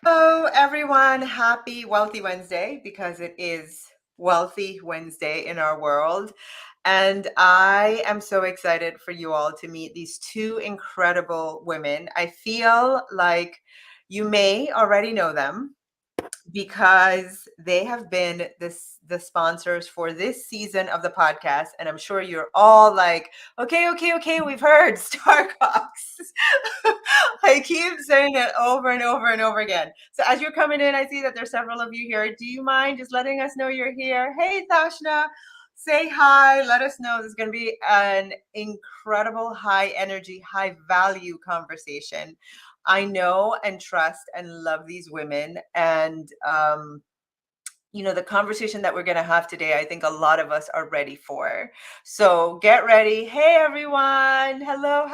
Hello, everyone. Happy Wealthy Wednesday because it is Wealthy Wednesday in our world. And I am so excited for you all to meet these two incredible women. I feel like you may already know them because they have been the sponsors for this season of the podcast, and I'm sure you're all like, okay, we've heard StarrCox. I keep saying it over and over and over again. So as you're coming in, I see that there's several of you here. Do you mind just letting us know you're here? Hey, Tashna, say hi. Let us know. This is going to be an incredible high energy, high value conversation. I know and trust and love these women. And, the conversation that we're going to have today, I think a lot of us are ready for. So get ready. Hey, everyone. Hello.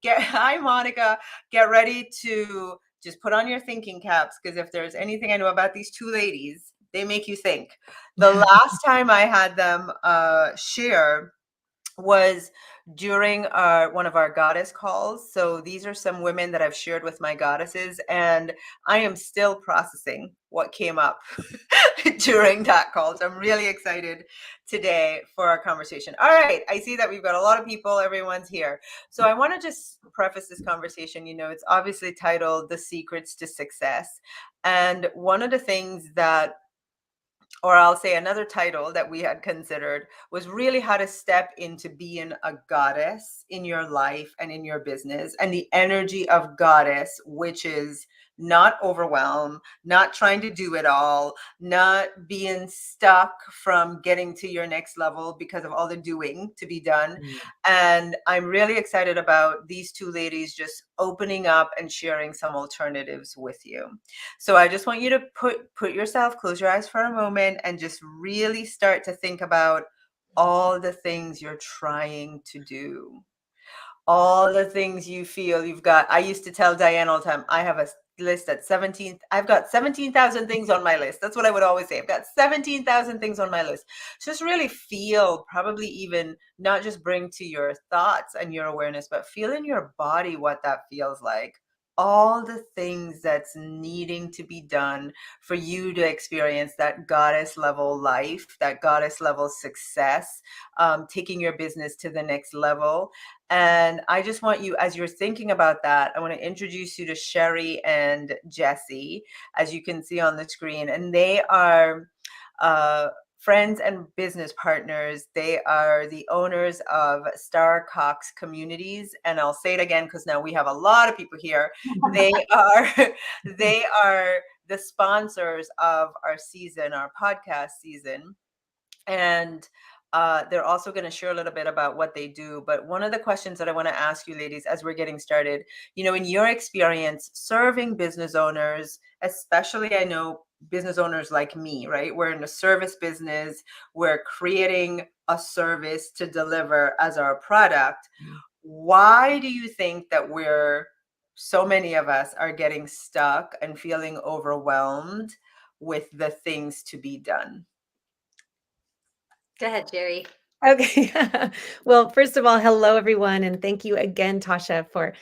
Hi, Monica. Get ready to just put on your thinking caps, because if there's anything I know about these two ladies, they make you think. The last time I had them share was during one of our goddess calls. So these are some women that I've shared with my goddesses, and I am still processing what came up during that call. So I'm really excited today for our conversation. All right, I see that we've got a lot of people. Everyone's here. So I want to just preface this conversation. It's obviously titled The Secrets to Success. And one of the things that, or I'll say another title that we had considered, was really how to step into being a goddess in your life and in your business, and the energy of goddess, which is not overwhelmed, not trying to do it all, not being stuck from getting to your next level because of all the doing to be done. And I'm really excited about these two ladies just opening up and sharing some alternatives with you. So I just want you to put yourself, close your eyes for a moment, and just really start to think about all the things you're trying to do, all the things you feel you've got. I used to tell Diane all the time, I have a list at 17. I've got 17,000 things on my list. That's what I would always say. I've got 17,000 things on my list. So just really feel, probably even not just bring to your thoughts and your awareness, but feel in your body what that feels like. All the things that's needing to be done for you to experience that goddess level life, that goddess level success, taking your business to the next level. And I just want you, as you're thinking about that, I want to introduce you to Sherri and Jessie, as you can see on the screen. And they are friends and business partners. They are the owners of StarrCox Communities. And I'll say it again, because now we have a lot of people here. They are the sponsors of our season, our podcast season. And they're also going to share a little bit about what they do. But one of the questions that I want to ask you, ladies, as we're getting started, in your experience serving business owners, especially, I know business owners like me, right? We're in a service business. We're creating a service to deliver as our product. Why do you think that so many of us are getting stuck and feeling overwhelmed with the things to be done? Go ahead, Sherri. Okay. Well, first of all, hello, everyone. And thank you again, Tasha, for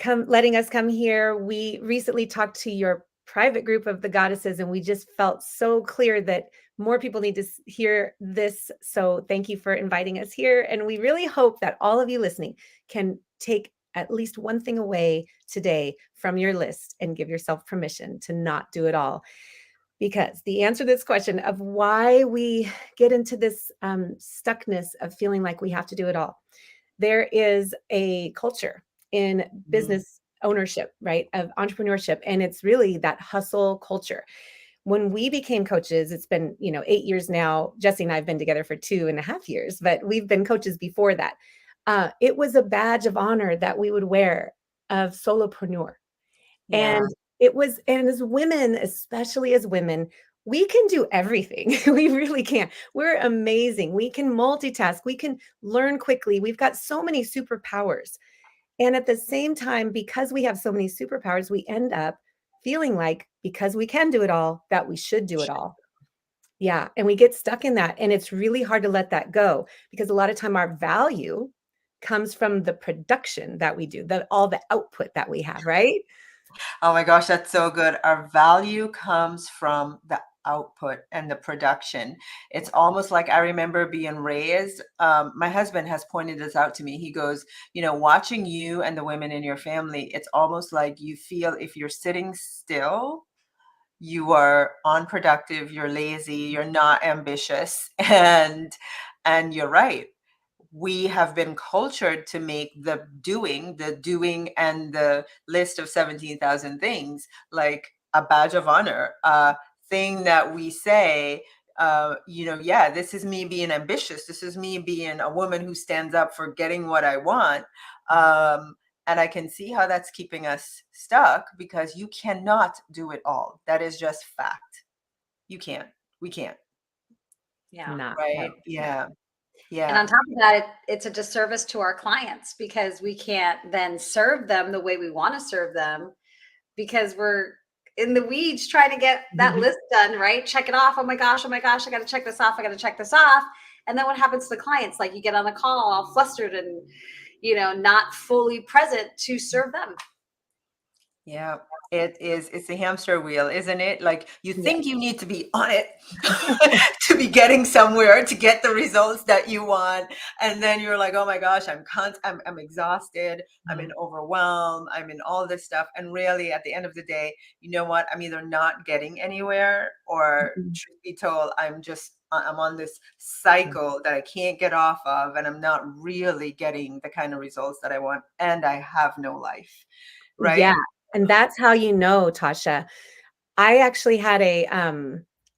letting us come here. We recently talked to your private group of the goddesses, and we just felt so clear that more people need to hear this. So thank you for inviting us here. And we really hope that all of you listening can take at least one thing away today from your list and give yourself permission to not do it all. Because the answer to this question of why we get into this stuckness of feeling like we have to do it all, there is a culture in business ownership, right, of entrepreneurship, and it's really that hustle culture. When we became coaches, it's been 8 years now. Jessie and I have been together for 2.5 years, but we've been coaches before that. It was a badge of honor that we would wear of solopreneur. Yeah. And as women, especially as women, we can do everything. We really can. We're amazing. We can multitask. We can learn quickly. We've got so many superpowers. And at the same time, because we have so many superpowers, we end up feeling like, because we can do it all, that we should do it all. Yeah. And we get stuck in that. And it's really hard to let that go, because a lot of time our value comes from the production that we do, all the output that we have, right? Oh my gosh, that's so good. Our value comes from the output and the production. It's almost like I remember being raised. My husband has pointed this out to me. He goes, watching you and the women in your family, it's almost like you feel if you're sitting still, you are unproductive, you're lazy, you're not ambitious, and you're right. We have been cultured to make the doing and the list of 17,000 things like a badge of honor, a thing that we say, yeah, this is me being ambitious. This is me being a woman who stands up for getting what I want. And I can see how that's keeping us stuck because you cannot do it all. That is just fact. You can't. We can't. Yeah. Not, Right? no. Yeah. And Yeah. on top of that, it's a disservice to our clients because we can't then serve them the way we want to serve them because we're in the weeds trying to get that list done, right? Check it off. Oh my gosh, I got to check this off. I got to check this off. And then what happens to the clients? Like you get on a call all flustered and, not fully present to serve them. Yeah, it is. It's a hamster wheel, isn't it? Like you Yeah. think you need to be on it to be getting somewhere to get the results that you want, and then you're like, "Oh my gosh, I'm exhausted. I'm in overwhelm. I'm in all this stuff." And really, at the end of the day, you know what? I'm either not getting anywhere, or truth be told, I'm on this cycle that I can't get off of, and I'm not really getting the kind of results that I want, and I have no life, right? Yeah. And that's how you know, Tasha. I actually had a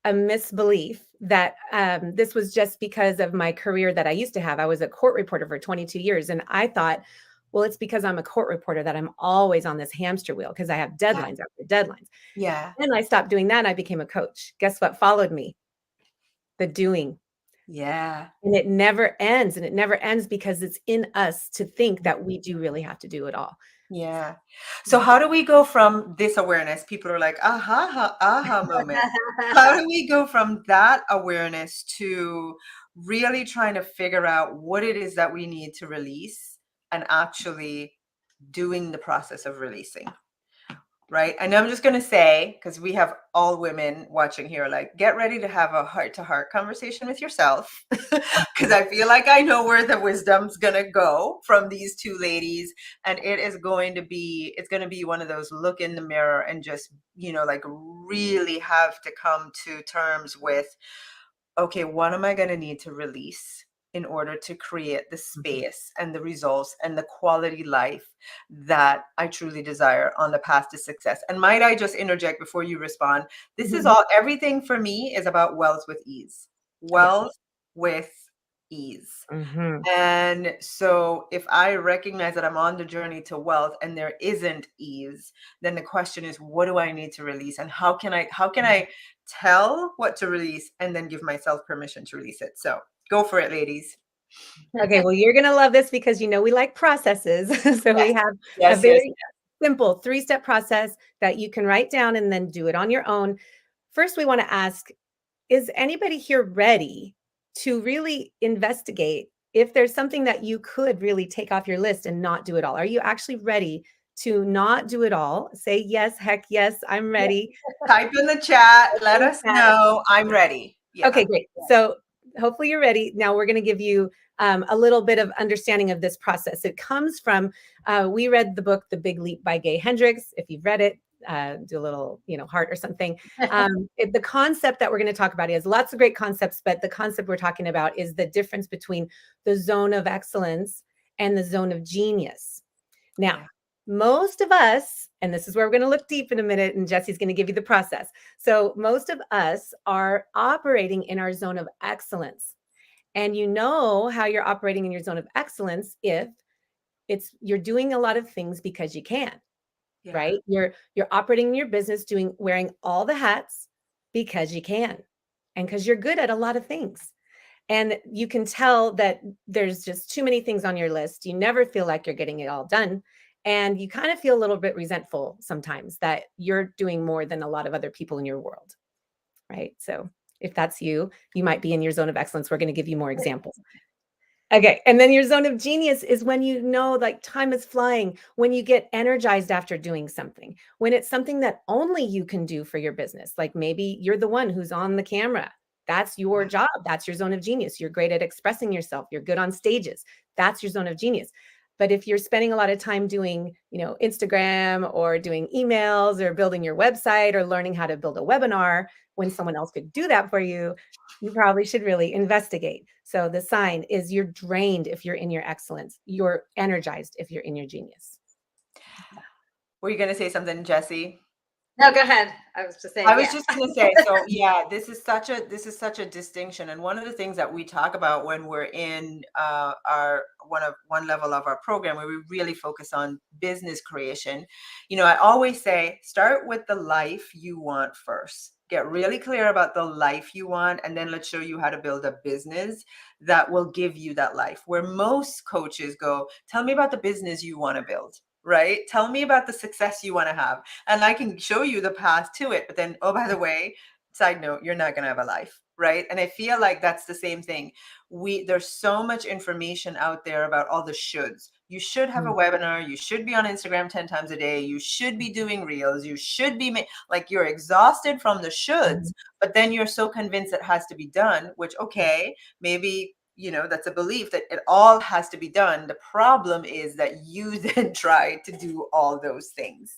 misbelief that this was just because of my career that I used to have. I was a court reporter for 22 years. And I thought, well, it's because I'm a court reporter that I'm always on this hamster wheel because I have deadlines after deadlines. Yeah. And I stopped doing that and I became a coach. Guess what followed me? The doing. Yeah. And it never ends. And it never ends because it's in us to think that we do really have to do it all. Yeah. So how do we go from this awareness? People are like, aha moment. How do we go from that awareness to really trying to figure out what it is that we need to release and actually doing the process of releasing? Right. And I'm just going to say, because we have all women watching here, like, get ready to have a heart to heart conversation with yourself. Because I feel like I know where the wisdom's going to go from these two ladies. And it's going to be one of those look in the mirror and just, like really have to come to terms with, okay, what am I going to need to release in order to create the space and the results and the quality life that I truly desire on the path to success? And might I just interject before you respond? This is everything for me is about wealth with ease. Wealth with ease. And so if I recognize that I'm on the journey to wealth and there isn't ease, then the question is, what do I need to release? And how can I tell what to release and then give myself permission to release it? So go for it, ladies. Okay, well, you're going to love this because we like processes. So we have a very simple 3-step process that you can write down and then do it on your own. First, we want to ask, is anybody here ready to really investigate if there's something that you could really take off your list and not do it all? Are you actually ready to not do it all? Say yes, heck yes, I'm ready. Type in the chat. Let us know. I'm ready. Yeah. Okay, great. So hopefully you're ready. Now we're going to give you a little bit of understanding of this process. It comes from, we read the book, The Big Leap by Gay Hendricks. If you've read it, do a little, heart or something. The concept that we're going to talk about is lots of great concepts, but the concept we're talking about is the difference between the zone of excellence and the zone of genius. Now, most of us, and this is where we're going to look deep in a minute, and Jessie's going to give you the process. So most of us are operating in our zone of excellence. And you know how you're operating in your zone of excellence if you're doing a lot of things because you can, right? You're operating in your business wearing all the hats because you can, and because you're good at a lot of things. And you can tell that there's just too many things on your list. You never feel like you're getting it all done. And you kind of feel a little bit resentful sometimes that you're doing more than a lot of other people in your world, right? So if that's you, you might be in your zone of excellence. We're going to give you more examples. Okay. And then your zone of genius is when you know like time is flying, when you get energized after doing something, when it's something that only you can do for your business. Like maybe you're the one who's on the camera. That's your job. That's your zone of genius. You're great at expressing yourself. You're good on stages. That's your zone of genius. But if you're spending a lot of time doing, Instagram or doing emails or building your website or learning how to build a webinar when someone else could do that for you, you probably should really investigate. So the sign is you're drained if you're in your excellence. You're energized if you're in your genius. Were you going to say something, Jessie? No, go ahead. I was just saying. I was just going to say, so yeah, this is such a distinction, and one of the things that we talk about when we're in our one level of our program where we really focus on business creation. I always say, start with the life you want first. Get really clear about the life you want, and then let's show you how to build a business that will give you that life. Where most coaches go, tell me about the business you want to build. Right? Tell me about the success you want to have. And I can show you the path to it. But then, oh, by the way, side note, you're not going to have a life. Right? And I feel like that's the same thing. There's so much information out there about all the shoulds. You should have a webinar. You should be on Instagram 10 times a day. You should be doing reels. You should be like, you're exhausted from the shoulds, but then you're so convinced it has to be done, which, okay, maybe that's a belief that it all has to be done. The problem is that you then try to do all those things.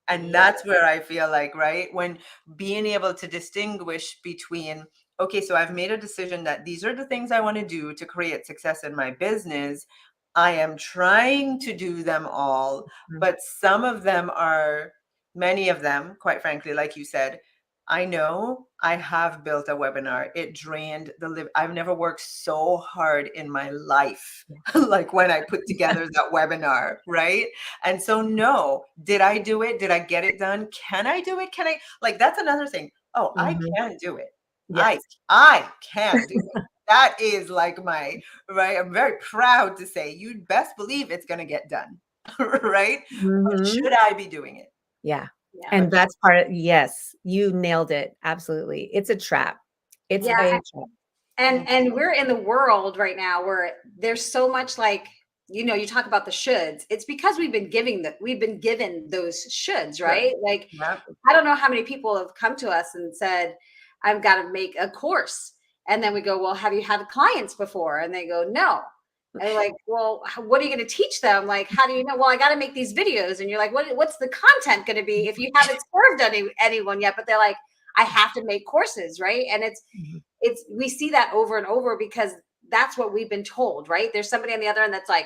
And that's where I feel like, right, when being able to distinguish between, okay, so I've made a decision that these are the things I want to do to create success in my business. I am trying to do them all, but many of them, quite frankly, like you said, I know I have built a webinar. It drained I've never worked so hard in my life like when I put together that webinar, right? And so, no, did I do it? Did I get it done? Can I do it? That's another thing. Oh, I can do it. Yes. I can do it. That is like right. I'm very proud to say you'd best believe it's going to get done, right? But should I be doing it? Yeah. And that's yes, you nailed it. Absolutely. It's a trap. It's a trap. And we're in the world right now where there's so much like, you talk about the shoulds. It's because we've been given those shoulds, right? Like, I don't know how many people have come to us and said, I've got to make a course. And then we go, well, have you had clients before? And they go, no. And they're like, well, what are you going to teach them? Like, how do you know? Well, I got to make these videos. And you're like, what's the content going to be if you haven't served anyone yet? But they're like, I have to make courses, right? And we see that over and over because that's what we've been told, right? There's somebody on the other end that's like,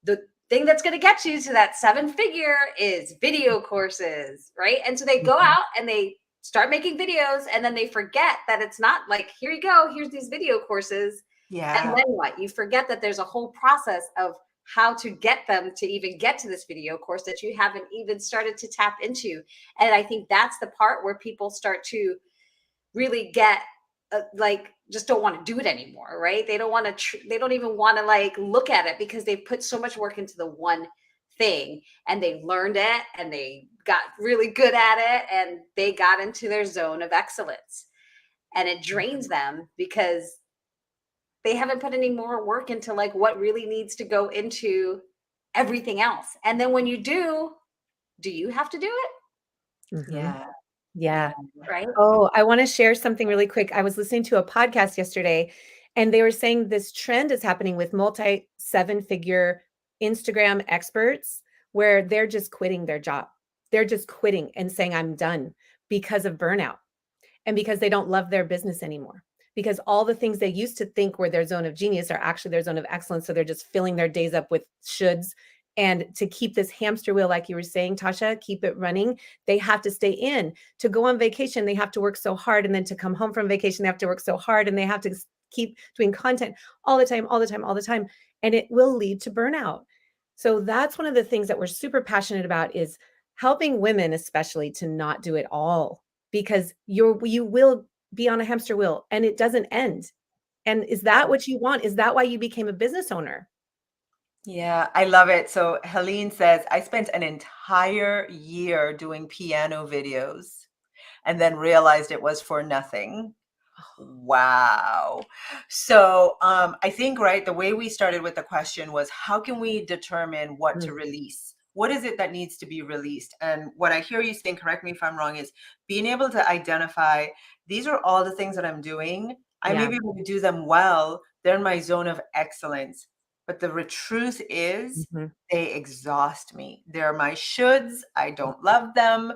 the thing that's going to get you to that 7-figure is video courses, right? And so they go out and they start making videos, and then they forget that it's not like, here you go, here's these video courses. Yeah. And then what? You forget that there's a whole process of how to get them to even get to this video course that you haven't even started to tap into. And I think that's the part where people start to really get just don't want to do it anymore, right? They don't want to they don't even want to like look at it because they put so much work into the one thing, and they learned it and they got really good at it and they got into their zone of excellence, and it drains them because they haven't put any more work into like what really needs to go into everything else. And then when you do you have to do it? Yeah. Right. Oh, I want to share something really quick. I was listening to a podcast yesterday, and they were saying this trend is happening with multi 7-figure Instagram experts where they're just quitting their job. They're just quitting and saying, I'm done, because of burnout and because they don't love their business anymore. Because all the things they used to think were their zone of genius are actually their zone of excellence. So they're just filling their days up with shoulds. And to keep this hamster wheel, like you were saying, Tasha, keep it running, they have to stay in. To go on vacation, they have to work so hard. And then to come home from vacation, they have to work so hard. And they have to keep doing content all the time, all the time, all the time. And it will lead to burnout. So that's one of the things that we're super passionate about, is helping women, especially, to not do it all, because you will be on a hamster wheel and it doesn't end. And is that what you want? Is that why you became a business owner? Yeah, I love it. So Helene says, I spent an entire year doing piano videos and then realized it was for nothing. Wow. So I think, right, the way we started with the question was how can we determine what to Mm. release? What is it that needs to be released? And what I hear you saying, correct me if I'm wrong, is being able to identify these are all the things that I'm doing. I may Yeah. be able to do them well. They're in my zone of excellence. But the truth is, Mhm. they exhaust me. They're my shoulds. I don't love them.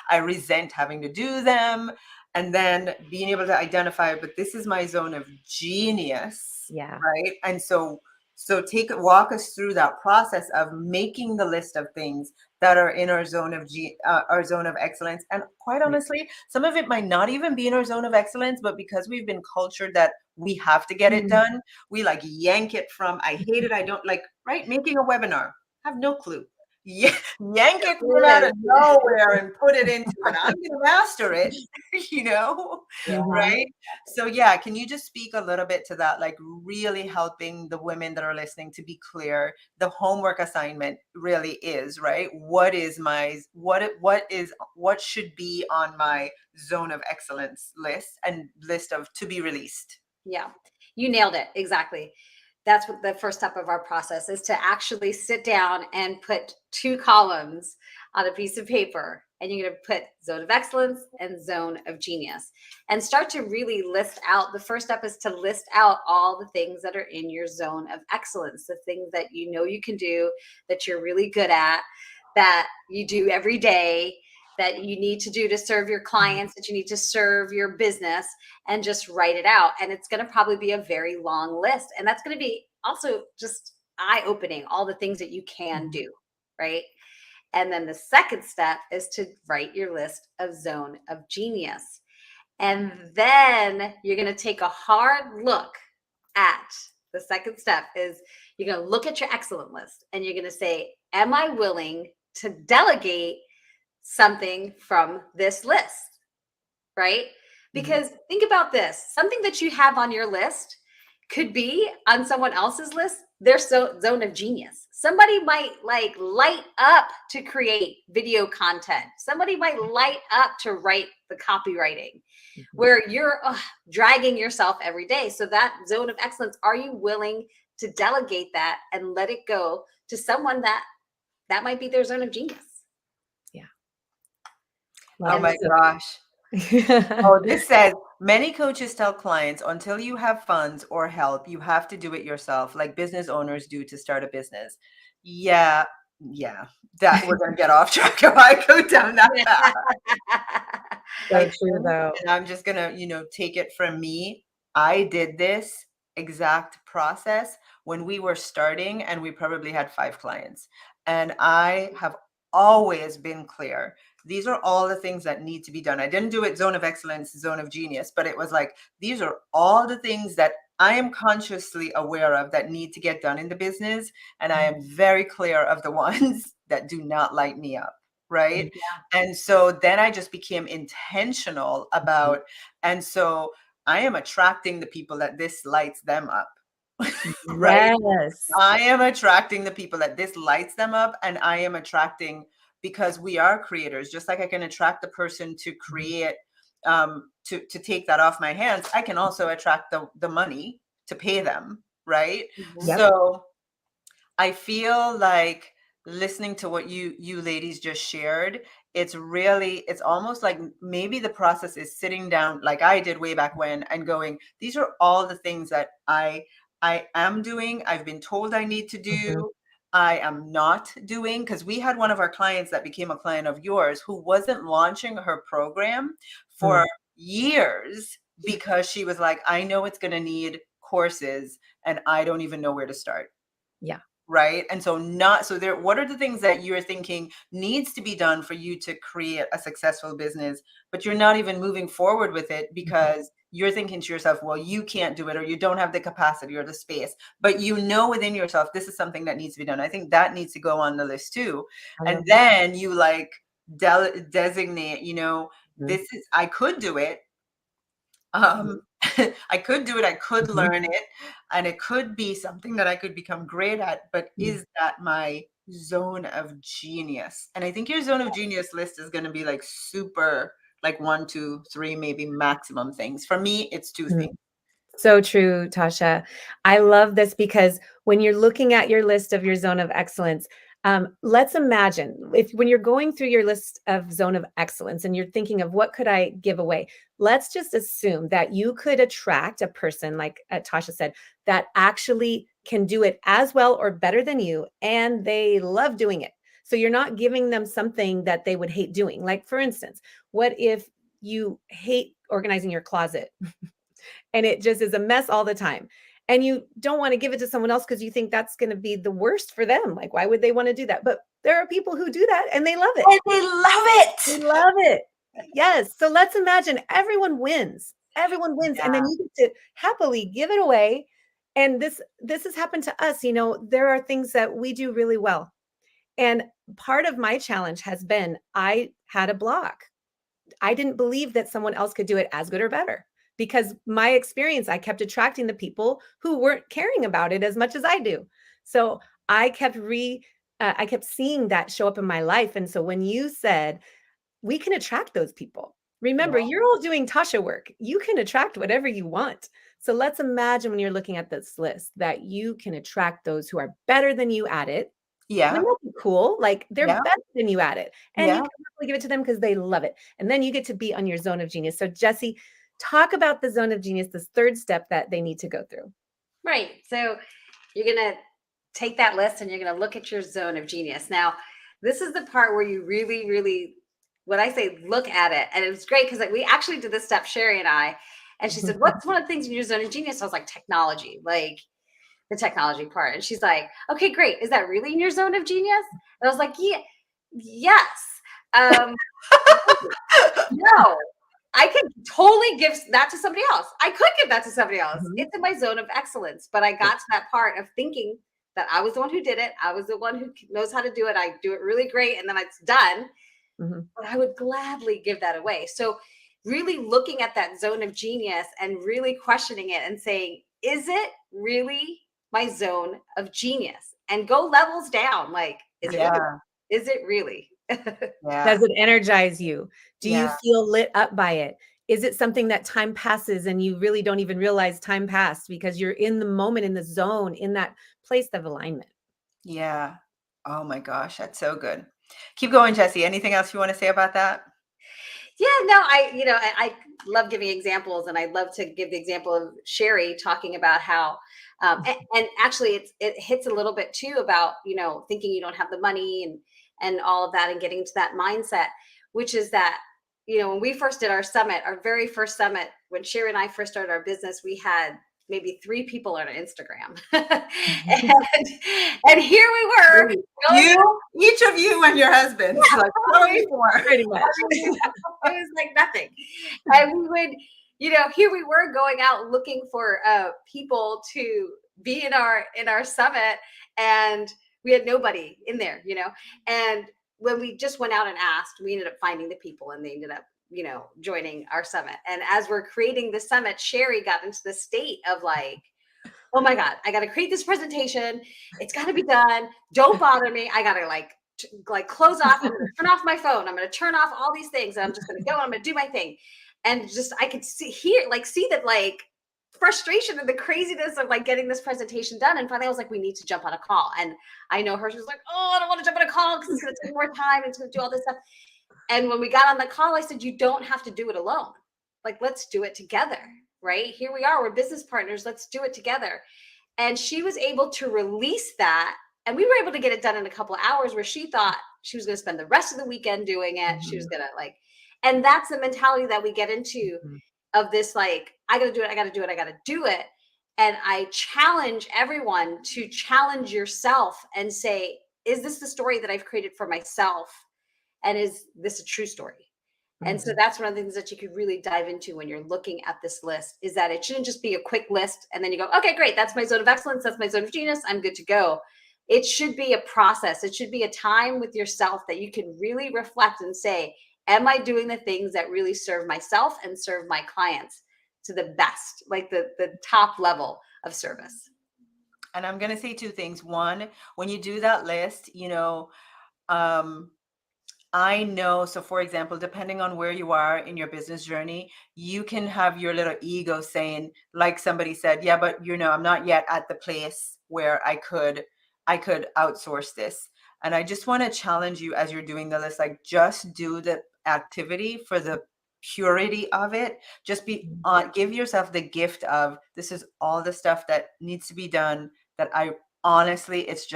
I resent having to do them, and then being able to identify, but this is my zone of genius, Yeah. right? And so walk us through that process of making the list of things that are in our zone of our zone of excellence. And quite Right. honestly, some of it might not even be in our zone of excellence, but because we've been cultured that we have to get it Mm. done, we like yank it from I hate it, I don't like, right? Making a webinar, have no clue. Yeah, yank it from out of Really? nowhere and put it into it. I'm going to master it, you know, Mhm. right? So, yeah, can you just speak a little bit to that, like really helping the women that are listening to be clear? The homework assignment really is, right? What should be on my zone of excellence list and list of to be released? Yeah, you nailed it. Exactly. That's what the first step of our process is, to actually sit down and put two columns on a piece of paper. And you're going to put zone of excellence and zone of genius and start to really list out. The first step is to list out all the things that are in your zone of excellence, the things that you know you can do, that you're really good at, that you do every day, that you need to do to serve your clients, that you need to serve your business, and just write it out. And it's going to probably be a very long list. And that's going to be also just eye opening, all the things that you can Mhm. do. Right. And then the second step is to write your list of zone of genius. And then you're going to take a hard look at the second step is you're going to look at your excellent list and you're going to say, am I willing to delegate something from this list? Right? Mhm. Because think about this, something that you have on your list could be on someone else's list, their zone of genius. Somebody might like light up to create video content. Somebody might light up to write the copywriting Mhm. where you're dragging yourself every day. So that zone of excellence, are you willing to delegate that and let it go to someone that might be their zone of genius? Yeah. Oh Love And my the gosh. it. Oh, this says many coaches tell clients until you have funds or help, you have to do it yourself, like business owners do to start a business. Yeah, yeah, that we're going to get off track if I go down that path. I So true think, though. and I'm just going to, take it from me. I did this exact process when we were starting, and we probably had 5 clients. And I have always been clear. These are all the things that need to be done. I didn't do it zone of excellence, zone of genius, but it was like, these are all the things that I am consciously aware of that need to get done in the business. And I am very clear of the ones that do not light me up. Right. Mhm. And so then I just became intentional about, and so I am attracting the people that this lights them up. Right. Yes. I am attracting the people that this lights them up, and I am attracting because we are creators. Just like I can attract the person to Mhm. create, to take that off my hands, I can also attract the money to pay them, right? Mhm. Yep. So I feel like listening to what you ladies just shared, it's almost like maybe the process is sitting down like I did way back when and going, these are all the things that I am doing, I've been told I need to Mhm. do, I am not doing, because we had one of our clients that became a client of yours who wasn't launching her program for Mm. years because she was like, I know it's going to need courses and I don't even know where to start. Yeah. Right. And so not so there, what are the things that you're thinking needs to be done for you to create a successful business, but you're not even moving forward with it Mhm. because you're thinking to yourself, well, you can't do it or you don't have the capacity or the space, but you know within yourself this is something that needs to be done. I think that needs to go on the list too. I And love that. then you like designate, Mhm. this is I could do it. Mhm. Um, I could do it, I could Mhm. learn it, and it could be something that I could become great at, but Mm. is that my zone of genius? And I think your zone of genius list is going to be like super like 1, 2, 3, maybe maximum things. For me, it's 2 Mhm. things. So true, Tasha. I love this because when you're looking at your list of your zone of excellence, let's imagine if when you're going through your list of zone of excellence and you're thinking of what could I give away, let's just assume that you could attract a person, like Tasha said, that actually can do it as well or better than you, and they love doing it. So you're not giving them something that they would hate doing. Like, for instance, what if you hate organizing your closet? And it just is a mess all the time. And you don't want to give it to someone else because you think that's going to be the worst for them. Like, why would they want to do that? But there are people who do that and they love it. And they love They it. love it. Yes. So let's imagine everyone wins. Everyone wins. And then Yeah. you get to happily give it away. And this has happened to us. You know, there are things that we do really well. And part of my challenge has been I had a block. I didn't believe that someone else could do it as good or better because my experience, I kept attracting the people who weren't caring about it as much as I do. So I kept I kept seeing that show up in my life. And so when you said we can attract those people, remember Yeah. you're all doing Tasha work. You can attract whatever you want. So let's imagine when you're looking at this list that you can attract those who are better than you at it. Yeah. Wouldn't that be cool? Like they're Yeah. better than you at it. And you Yeah. can really give it to them because they love it. And then you get to be on your zone of genius. So Jessie, talk about the zone of genius, this third step that they need to go through. Right. So you're going to take that list and you're going to look at your zone of genius. Now, this is the part where you really, really, when I say look at it, and it was great because we actually did this step, Sherri and I, and she said, what's one of the things in your zone of genius? I was like, technology, like the technology part. And she's like, okay, great. Is that really in your zone of genius? And I was like, yeah, yes. Um, no, I could totally give that to somebody else. I could give that to somebody else. Mhm. It's in my zone of excellence. But I got to that part of thinking that I was the one who did it. I was the one who knows how to do it. I do it really great. And then it's done. Mhm. But I would gladly give that away. So, really looking at that zone of genius and really questioning it and saying, is it really my zone of genius? And go levels down. Like, is it really? Yeah. Is it really? Yeah. Does it energize you? Do you Yeah. feel lit up by it? Is it something that time passes and you really don't even realize time passed because you're in the moment, in the zone, in that place of alignment? Yeah. Oh my gosh, that's so good. Keep going, Jessie. Anything else you want to say about that? Yeah, no, I love giving examples, and I love to give the example of Sherri talking about how, and actually, it hits a little bit too about thinking you don't have the money and all of that, and getting into that mindset, which is that when we first did our summit, our very first summit, when Sherri and I first started our business, we had maybe 3 people on Instagram, and here we were going. You, each of you and your husband. Like probably 4. Pretty much. It was like nothing. And we would, here we were going out looking for people to be in our summit, and we had nobody in there, And when we just went out and asked, we ended up finding the people, and they ended up, joining our summit. And as we're creating the summit, Sherri got into the state of like, oh my God, I got to create this presentation. It's got to be done. Don't bother me. I got to like close off. I'm going to turn off my phone. I'm going to turn off all these things. And I'm just going to go. I'm going to do my thing. And just, I could see that like frustration and the craziness of like getting this presentation done. And finally I was like, we need to jump on a call. And I know her, she was like, oh, I don't want to jump on a call because it's going to take more time. It's going to do all this stuff. And when we got on the call, I said, you don't have to do it alone. Like, let's do it together. Right? Here we are. We're business partners. Let's do it together. And she was able to release that. And we were able to get it done in a couple of hours, where she thought she was going to spend the rest of the weekend doing it. Mhm. She was going to and that's the mentality that we get into of this, like, I got to do it. I got to do it. I got to do it. And I challenge everyone to challenge yourself and say, is this the story that I've created for myself? And is this a true story? And so that's one of the things that you could really dive into when you're looking at this list, is that it shouldn't just be a quick list and then you go, okay, great. That's my zone of excellence. That's my zone of genius. I'm good to go. It should be a process. It should be a time with yourself that you can really reflect and say, am I doing the things that really serve myself and serve my clients to the best, like the top level of service? And I'm going to say 2 things. One, when you do that list, um, I know. So, for example, depending on where you are in your business journey, you can have your little ego saying, like somebody said, yeah, but I'm not yet at the place where I could outsource this. And I just want to challenge you as you're doing the list, like just do the activity for the purity of it. Just be on, give yourself the gift of this is all the stuff that needs to be done that I honestly, it's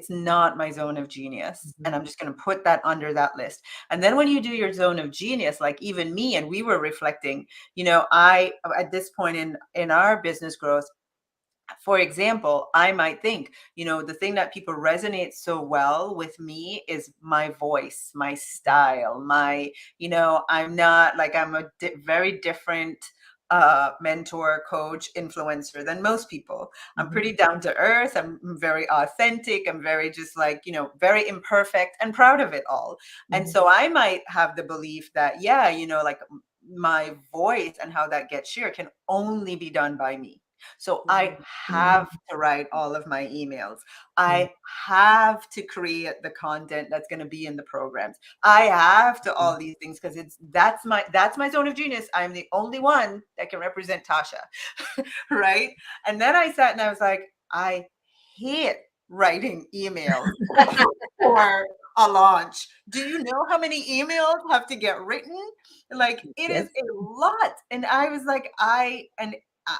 not my zone of genius. And I'm just going to put that under that list. And then when you do your zone of genius, like even me, and we were reflecting, at this point in our business growth, for example, I might think, the thing that people resonate so well with me is my voice, my style, I'm not like I'm a very different mentor, coach, influencer than most people. I'm pretty down to earth. I'm very authentic. I'm very just like, very imperfect and proud of it all. And so I might have the belief that, yeah, like my voice and how that gets shared can only be done by me. So I have to write all of my emails. I have to create the content that's going to be in the programs. I have to all these things because that's my zone of genius. I'm the only one that can represent Tasha. Right. And then I sat and I was like, I hate writing emails for a launch. Do you know how many emails have to get written? Like it is a lot. And I was like,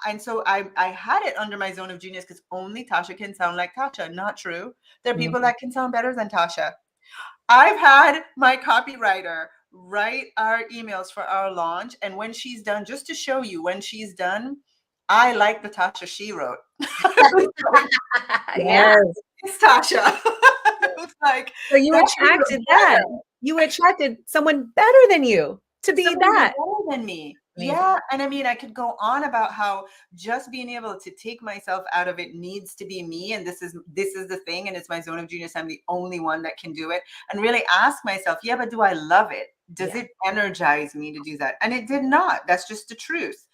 and so I had it under my zone of genius because only Tasha can sound like Tasha. Not true. There are people that can sound better than Tasha. I've had my copywriter write our emails for our launch. And when she's done, just to show you when she's done, I like the Tasha she wrote. Yeah. It's Tasha. It's like, So you attracted that. You attracted someone better than you to be someone that. better than me. Amazing. Yeah. And I mean, I could go on about how just being able to take myself out of it needs to be me. And this is the thing. And it's my zone of genius. I'm the only one that can do it. And really ask myself, yeah, but do I love it? Does it energize me to do that? And it did not. That's just the truth.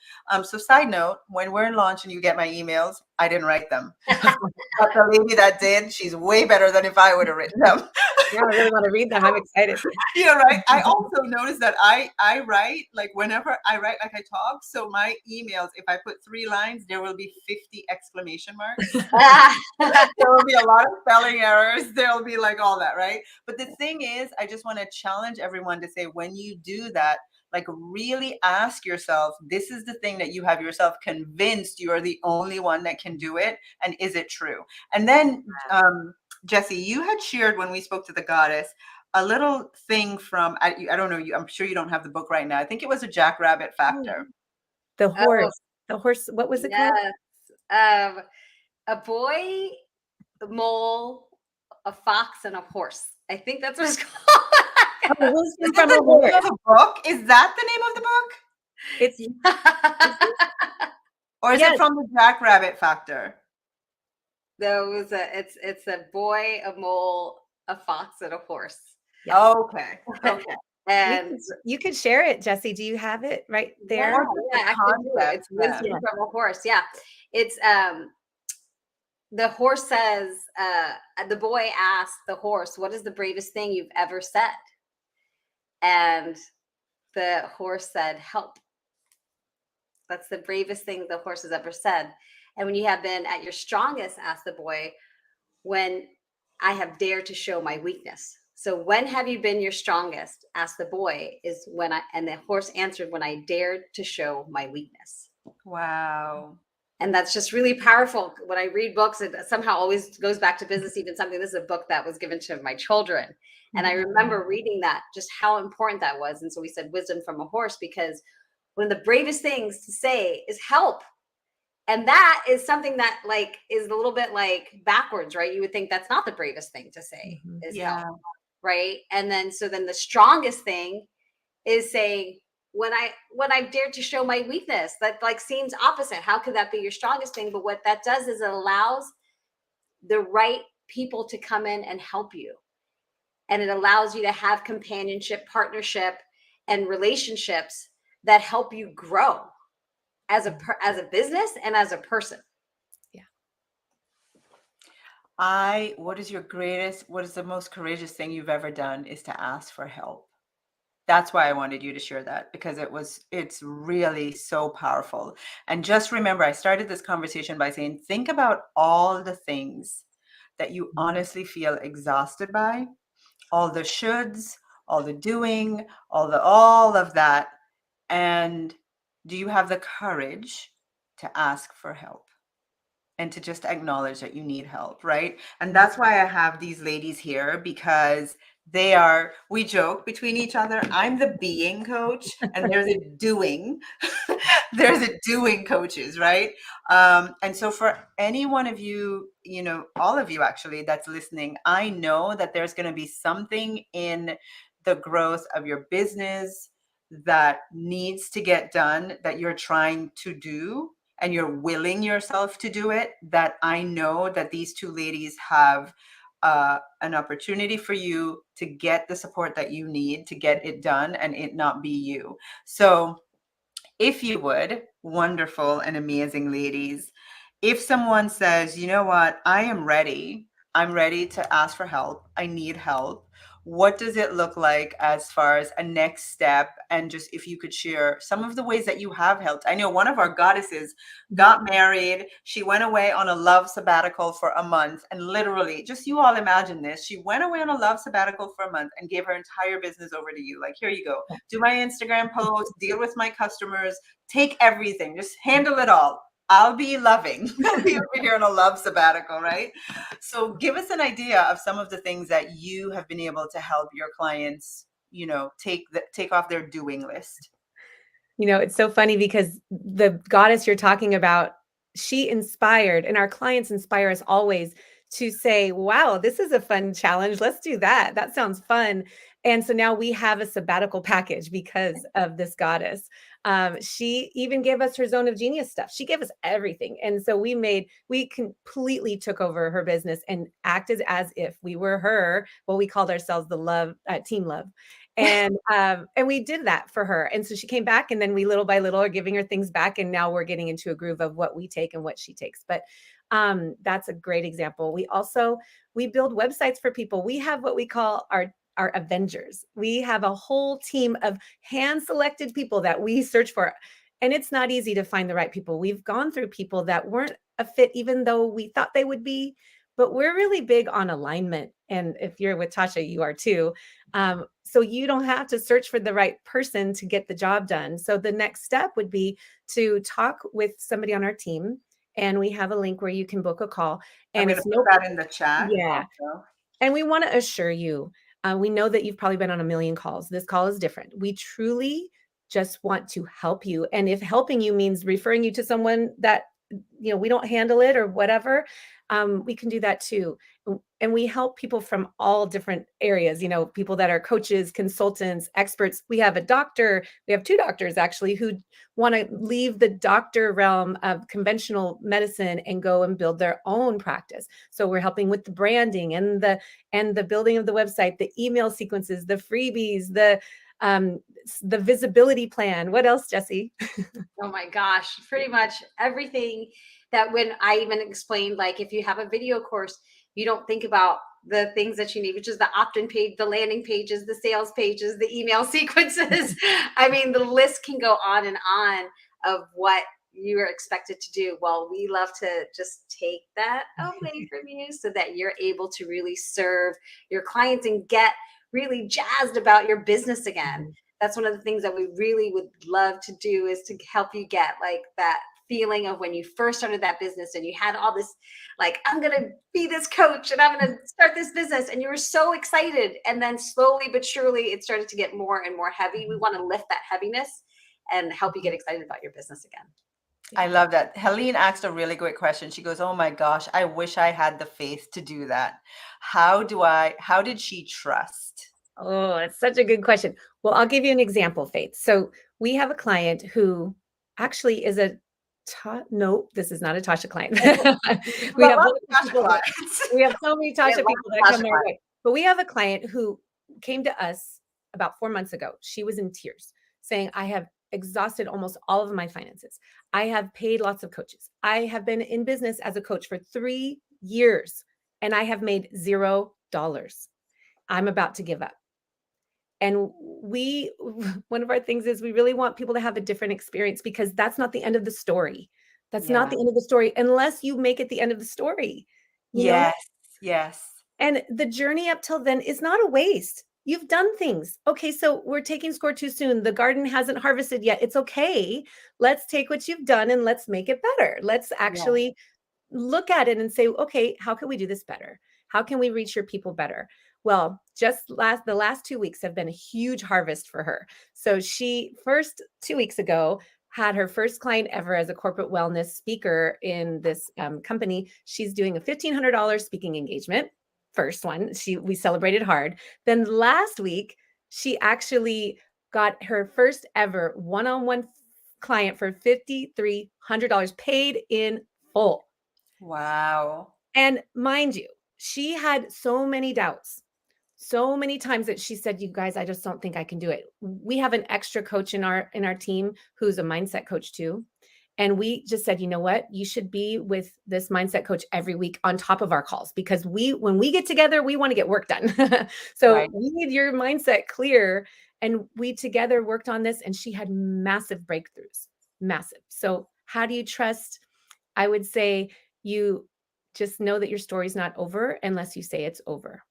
So side note, when we're in launch and you get my emails, I didn't write them. But the lady that did, she's way better than if I would have written them. Yeah, I really want to read them. I'm excited. Yeah, right. I also noticed that I write like whenever I write like I talk. So my emails, if I put 3 lines, there will be 50 exclamation marks. There will be a lot of spelling errors. There will be like all that, right? But the thing is, I just want to challenge everyone to say when you do that, like really ask yourself, this is the thing that you have yourself convinced you are the only one that can do it. And is it true? And then Jessie, you had shared when we spoke to the goddess a little thing from, I don't know, I'm sure you don't have the book right now. I think it was a jackrabbit factor. The horse. The horse, what was it called? A boy, a mole, a fox, and a horse. I think that's what it's called. Wisdom from a horse. Of the book? Is that the name of the book? It's or is it from the jackrabbit factor? No, it's a boy, a mole, a fox, and a horse. Yeah. Okay. And you could share it, Jessie. Do you have it right there? Yeah, I can do it. It's wisdom from a horse. Yeah. It's the horse says, the boy asked the horse, what is the bravest thing you've ever said? And the horse said, help. That's the bravest thing the horse has ever said. And when you have been at your strongest, asked the boy, when I have dared to show my weakness. So when have you been your strongest? Asked the boy, is when and the horse answered, when I dared to show my weakness. Wow. And that's just really powerful. When I read books, it somehow always goes back to business, even something, this is a book that was given to my children. And I remember reading that, just how important that was. And so we said wisdom from a horse, because one of the bravest things to say is help. And that is something that like is a little bit like backwards, right? You would think that's not the bravest thing to say is help, right? And then the strongest thing is saying, when I've dared to show my weakness, that like seems opposite. How could that be your strongest thing? But what that does is it allows the right people to come in and help you. And it allows you to have companionship, partnership, and relationships that help you grow as a business and as a person. Yeah. what is what is the most courageous thing you've ever done is to ask for help. That's why I wanted you to share that, because it's really so powerful. And just remember, I started this conversation by saying, think about all the things that you honestly feel exhausted by, all the shoulds, all the doing, all of that. And do you have the courage to ask for help? And to just acknowledge that you need help, right? And that's why I have these ladies here, because we joke between each other. I'm the being coach, and there's a doing, there's a doing coaches, right? And so for any one of you, all of you actually that's listening, I know that there's going to be something in the growth of your business that needs to get done, that you're trying to do, and you're willing yourself to do it, that I know that these two ladies have an opportunity for you to get the support that you need to get it done and it not be you. So if you would, wonderful and amazing ladies, if someone says, you know what, I'm ready to ask for help, I need help, what does it look like as far as a next step? And just if you could share some of the ways that you have helped. I know one of our goddesses got married. She went away on a love sabbatical for a month. And literally, just you all imagine this. She went away on a love sabbatical for a month and gave her entire business over to you. Like, here you go. Do my Instagram posts, deal with my customers, take everything, just handle it all. I'll be loving. I'll be over here on a love sabbatical, right? So give us an idea of some of the things that you have been able to help your clients, take off their doing list. It's so funny because the goddess you're talking about, she inspired, and our clients inspire us always to say, wow, this is a fun challenge. Let's do that. That sounds fun. And so now we have a sabbatical package because of this goddess. She even gave us her zone of genius stuff. She gave us everything. And so we completely took over her business and acted as if we were her, what we called ourselves the love, team love. And we did that for her. And so she came back, and then we little by little are giving her things back. And now we're getting into a groove of what we take and what she takes. But that's a great example. We build websites for people. We have what we call our Avengers. We have a whole team of hand-selected people that we search for. And it's not easy to find the right people. We've gone through people that weren't a fit, even though we thought they would be. But we're really big on alignment. And if you're with Tasha, you are too. So you don't have to search for the right person to get the job done. So the next step would be to talk with somebody on our team. And we have a link where you can book a call. And I'm going to put that in the chat. Yeah. Also. And we want to assure you, we know that you've probably been on a million calls. This call is different. We truly just want to help you. And if helping you means referring you to someone that, we don't handle it or whatever, we can do that too. And we help people from all different areas, people that are coaches, consultants, experts. We have a doctor. We have two doctors actually who want to leave the doctor realm of conventional medicine and go and build their own practice. So we're helping with the branding and the building of the website, the email sequences, the freebies, the visibility plan. What else, Jessie? Oh my gosh, pretty much everything that when I even explained, like if you have a video course, you don't think about the things that you need, which is the opt-in page, the landing pages, the sales pages, the email sequences. I mean, the list can go on and on of what you are expected to do. Well, we love to just take that away from you so that you're able to really serve your clients and get really jazzed about your business again. That's one of the things that we really would love to do, is to help you get like that feeling of when you first started that business and you had all this, like, I'm going to be this coach and I'm going to start this business. And you were so excited. And then slowly but surely it started to get more and more heavy. We want to lift that heaviness and help you get excited about your business again. I love that. Helene asked a really great question. She goes, oh my gosh, I wish I had the faith to do that. How did she trust? Oh, it's such a good question. Well, I'll give you an example, Faith. So we have a client who actually is no, this is not a Tasha client. we have so many Tasha people that come our way. But we have a client who came to us about 4 months ago. She was in tears saying, I have exhausted almost all of my finances. I have paid lots of coaches. I have been in business as a coach for 3 years. and I have made $0. I'm about to give up. And one of our things is we really want people to have a different experience, because that's not the end of the story. That's not Yeah. the end of the story unless you make it the end of the story, you know? Yes. Yes. And the journey up till then is not a waste. You've done things. Okay, so we're taking score too soon. The garden hasn't harvested yet. It's okay. Let's take what you've done and let's make it better. Let's Yeah. actually look at it and say, okay, how can we do this better? How can we reach your people better? Well, the last 2 weeks have been a huge harvest for her. So she first 2 weeks ago had her first client ever as a corporate wellness speaker in this company. She's doing a $1,500 speaking engagement. First one, we celebrated hard. Then last week, she actually got her first ever one-on-one client for $5,300 paid in full. Wow. And mind you, she had so many doubts, so many times that she said, "You guys, I just don't think I can do it." We have an extra coach in our team who's a mindset coach too. And we just said, "You know what? You should be with this mindset coach every week on top of our calls, because when we get together, we want to get work done." So Right. we need your mindset clear. And we together worked on this, and she had massive breakthroughs, massive. So how do you trust? I would say you just know that your story's not over unless you say it's over.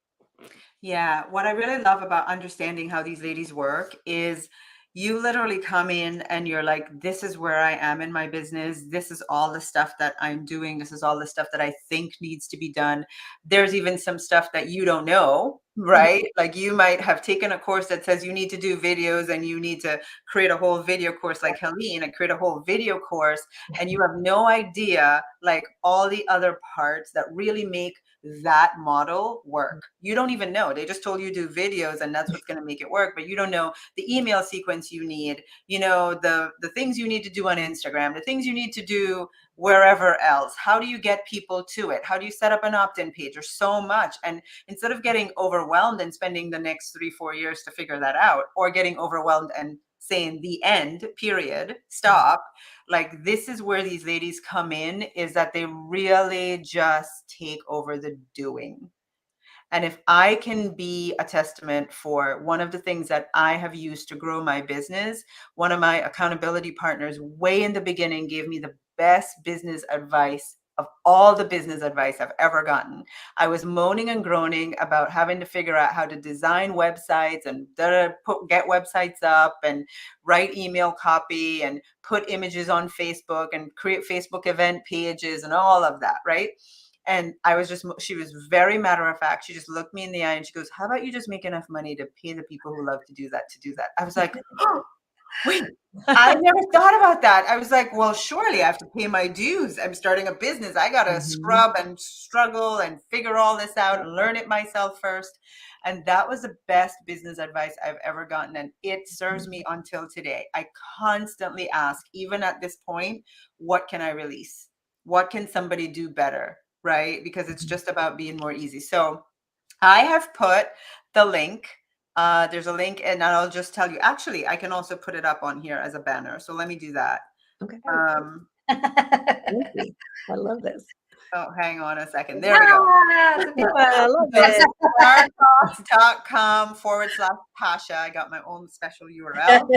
Yeah, what I really love about understanding how these ladies work is you literally come in and you're like, this is where I am in my business. This is all the stuff that I'm doing. This is all the stuff that I think needs to be done. There's even some stuff that you don't know, right? Like you might have taken a course that says you need to do videos and you need to create a whole video course like Helene and create a whole video course. And you have no idea like all the other parts that really make that model work. You don't even know. They just told you do videos and that's what's going to make it work, but you don't know the email sequence you need, the things you need to do on Instagram, the things you need to do wherever else. How do you get people to it? How do you set up an opt-in page? There's so much. And instead of getting overwhelmed and spending the next 3-4 years to figure that out, or getting overwhelmed and saying the end, period, stop, like this is where these ladies come in, is that they really just take over the doing. And if I can be a testament for one of the things that I have used to grow my business, one of my accountability partners way in the beginning gave me the best business advice of all the business advice I've ever gotten. I was moaning and groaning about having to figure out how to design websites and get websites up and write email copy and put images on Facebook and create Facebook event pages and all of that, right? And she was very matter of fact. She just looked me in the eye and she goes, how about you just make enough money to pay the people who love to do that to do that? I was like, oh, wait, I never thought about that. I was like, well, surely I have to pay my dues. I'm starting a business. I got to scrub and struggle and figure all this out and learn it myself first. And that was the best business advice I've ever gotten. And it serves me until today. I constantly ask, even at this point, what can I release? What can somebody do better? Right? Because it's just about being more easy. So I have put the link. There's a link, and I'll just tell you. Actually, I can also put it up on here as a banner. So let me do that. Okay. Um, Thank you. I love this. oh, hang on a second. There we go. I love it. StarrCox.com/Tasha. I got my own special URL.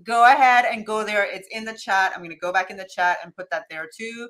Go ahead and go there. It's in the chat. I'm going to go back in the chat and put that there too,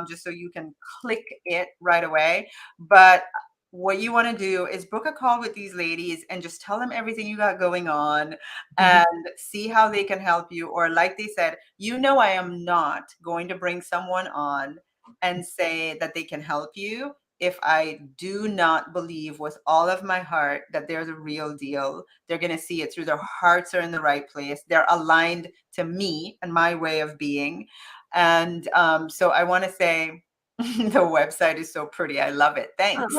just so you can click it right away. But what you want to do is book a call with these ladies and just tell them everything you got going on and see how they can help you. Or like they said, I am not going to bring someone on and say that they can help you if I do not believe with all of my heart that they're the real deal. They're going to see it through their hearts are in the right place. They're aligned to me and my way of being. And so I want to say the website is so pretty. I love it. Thanks.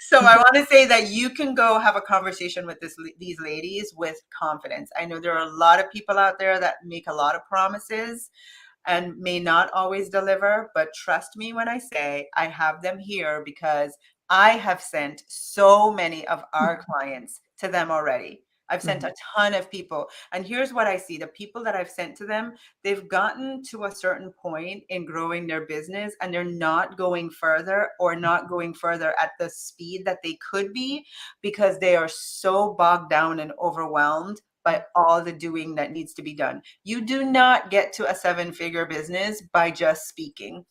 So I want to say that you can go have a conversation with these ladies with confidence. I know there are a lot of people out there that make a lot of promises and may not always deliver, but trust me when I say I have them here because I have sent so many of our clients to them already. I've sent a ton of people. And here's what I see. The people that I've sent to them, they've gotten to a certain point in growing their business and they're not going further or not going further at the speed that they could be because they are so bogged down and overwhelmed by all the doing that needs to be done. You do not get to a 7-figure business by just speaking.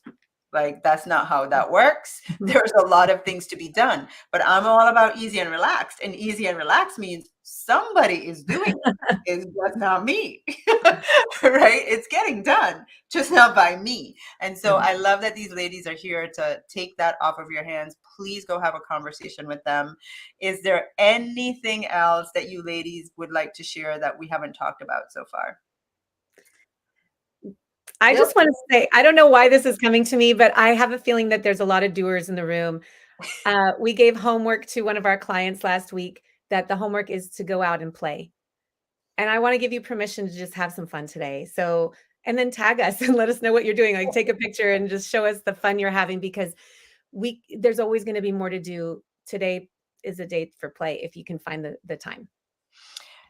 Like, that's not how that works. There's a lot of things to be done, but I'm all about easy and relaxed. And easy and relaxed means somebody is doing it. It's just not me, right? It's getting done, just not by me. And so I love that these ladies are here to take that off of your hands. Please go have a conversation with them. Is there anything else that you ladies would like to share that we haven't talked about so far? I just want to say, I don't know why this is coming to me, but I have a feeling that there's a lot of doers in the room. We gave homework to one of our clients last week that the homework is to go out and play. And I want to give you permission to just have some fun today. So, and then tag us and let us know what you're doing. Like, take a picture and just show us the fun you're having, because there's always going to be more to do. Today is a day for play if you can find the time.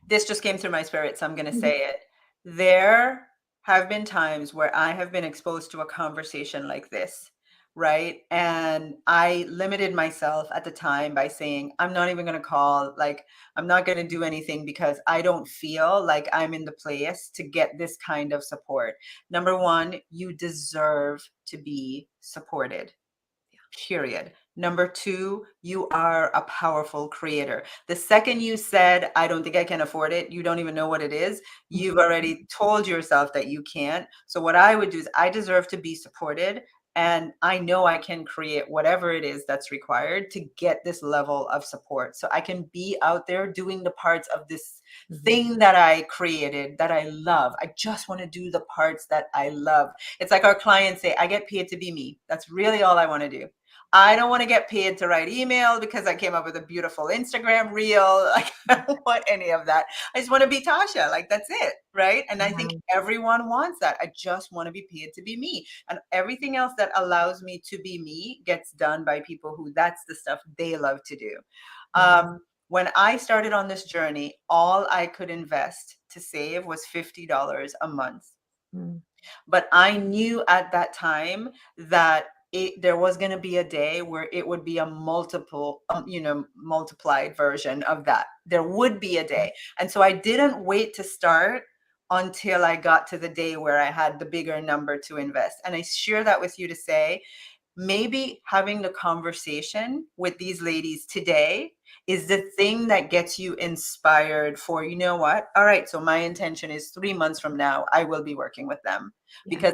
This just came through my spirit, so I'm going to say it. There have been times where I have been exposed to a conversation like this, right? And I limited myself at the time by saying, I'm not even going to call, like, I'm not going to do anything because I don't feel like I'm in the place to get this kind of support. Number one, you deserve to be supported. Period. Number two, you are a powerful creator. The second you said, I don't think I can afford it, you don't even know what it is, you've already told yourself that you can't. So what I would do is, I deserve to be supported. And I know I can create whatever it is that's required to get this level of support. So I can be out there doing the parts of this thing that I created that I love. I just want to do the parts that I love. It's like our clients say, I get paid to be me. That's really all I want to do. I don't want to get paid to write email because I came up with a beautiful Instagram reel. Like, I don't want any of that. I just want to be Tasha. Like, that's it. Right. And I think everyone wants that. I just want to be paid to be me. And everything else that allows me to be me gets done by people who, that's the stuff they love to do. When I started on this journey, all I could invest to save was $50 a month. But I knew at that time that there was going to be a day where it would be a multiplied version of that. There would be a day. And so I didn't wait to start until I got to the day where I had the bigger number to invest. And I share that with you to say, maybe having the conversation with these ladies today is the thing that gets you inspired for, you know what? All right, so my intention is 3 months from now, I will be working with them because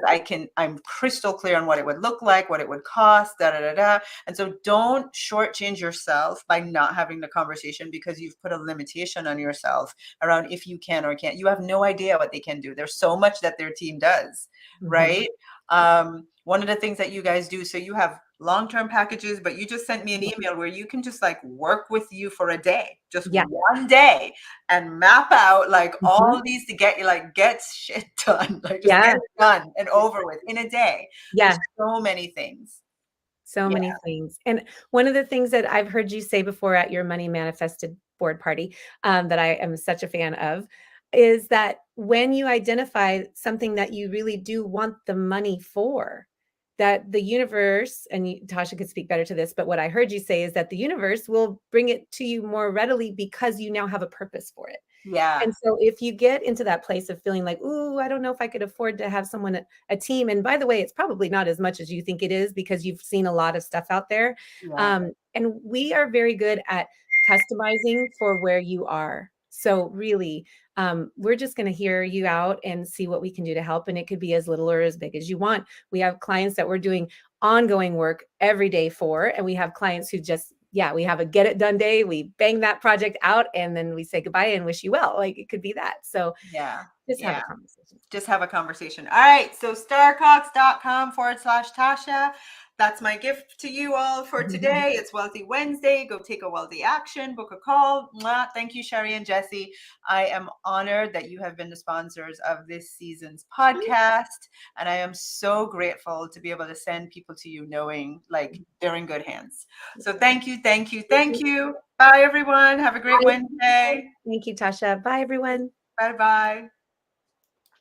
I'm crystal clear on what it would look like, what it would cost, da, da, da, da. And so don't shortchange yourself by not having the conversation because you've put a limitation on yourself around if you can or can't. You have no idea what they can do. There's so much that their team does, right? One of the things that you guys do, so you have long-term packages, but you just sent me an email where you can just like work with you for a day, just one day, and map out like all these to get you, like, get shit done, like just get it done and over with in a day. There's so many things. So many things. And one of the things that I've heard you say before at your Money Manifested board party, that I am such a fan of, is that when you identify something that you really do want the money for, that the universe, and Tasha could speak better to this, but what I heard you say is that the universe will bring it to you more readily because you now have a purpose for it. Yeah. And so if you get into that place of feeling like, ooh, I don't know if I could afford to have someone, a team. And by the way, it's probably not as much as you think it is because you've seen a lot of stuff out there. And we are very good at customizing for where you are. So really, we're just going to hear you out and see what we can do to help. And it could be as little or as big as you want. We have clients that we're doing ongoing work every day for, and we have clients who just, we have a get it done day. We bang that project out and then we say goodbye and wish you well. Like, it could be that. So just have a conversation. Just have a conversation. All right. So StarrCox.com/Tasha. that's my gift to you all for today. It's Wealthy Wednesday. Go take a wealthy action, book a call. Mwah. Thank you, Sherri and Jessie. I am honored that you have been the sponsors of this season's podcast. And I am so grateful to be able to send people to you knowing like they're in good hands. So thank you, thank you, thank you. Bye, everyone. Have a great Wednesday. Thank you, Tasha. Bye, everyone. Bye-bye.